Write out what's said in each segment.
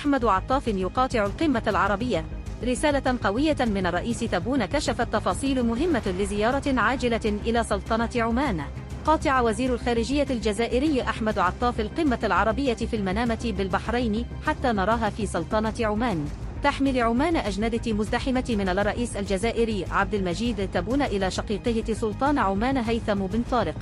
أحمد عطاف يقاطع القمة العربية. رسالة قوية من الرئيس تبون كشفت تفاصيل مهمة لزيارة عاجلة إلى سلطنة عمان. قاطع وزير الخارجية الجزائري أحمد عطاف القمة العربية في المنامة بالبحرين حتى نراها في سلطنة عمان. تحمل عمان أجندة مزدحمة من الرئيس الجزائري عبد المجيد تبون إلى شقيقه سلطان عمان هيثم بن طارق.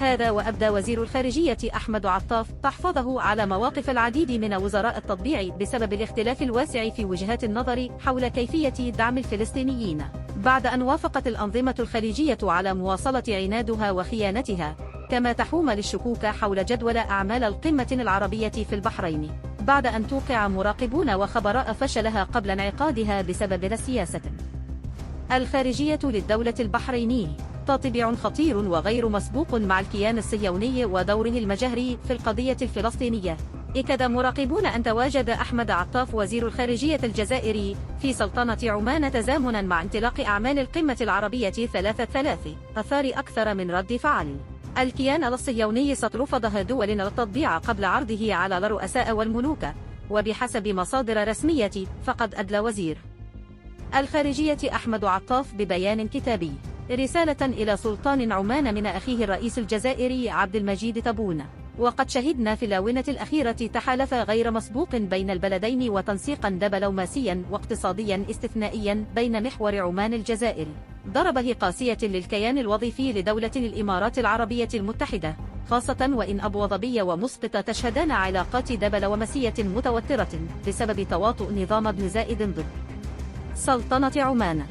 هذا وأبدى وزير الخارجية أحمد عطاف تحفظه على مواقف العديد من وزراء التطبيع بسبب الاختلاف الواسع في وجهات النظر حول كيفية دعم الفلسطينيين، بعد أن وافقت الأنظمة الخليجية على مواصلة عنادها وخيانتها، كما تحوم للشكوك حول جدول أعمال القمة العربية في البحرين، بعد أن توقع مراقبون وخبراء فشلها قبل انعقادها بسبب السياسة الخارجية للدولة البحرينية. تطبيع خطير وغير مسبوق مع الكيان الصهيوني ودوره المجهري في القضية الفلسطينية. أكد مراقبون أن تواجد أحمد عطاف وزير الخارجية الجزائري في سلطنة عمان تزامنا مع انطلاق أعمال القمة العربية 3 أثار أكثر من رد فعل. الكيان الصهيوني رفض دول التطبيع قبل عرضه على الرؤساء والملوك، وبحسب مصادر رسمية فقد أدلى وزير الخارجية أحمد عطاف ببيان كتابي رسالة إلى سلطان عمان من أخيه الرئيس الجزائري عبد المجيد تبون. وقد شهدنا في الآونة الأخيرة تحالفا غير مسبوق بين البلدين وتنسيقا دبلوماسيا واقتصاديا استثنائيا بين محور عمان الجزائري، ضربه قاسية للكيان الوظيفي لدولة الإمارات العربية المتحدة، خاصة وإن أبو ظبي ومسقط تشهدان علاقات دبلوماسية متوترة بسبب تواطؤ نظام ابن زايد ضد سلطنة عمان.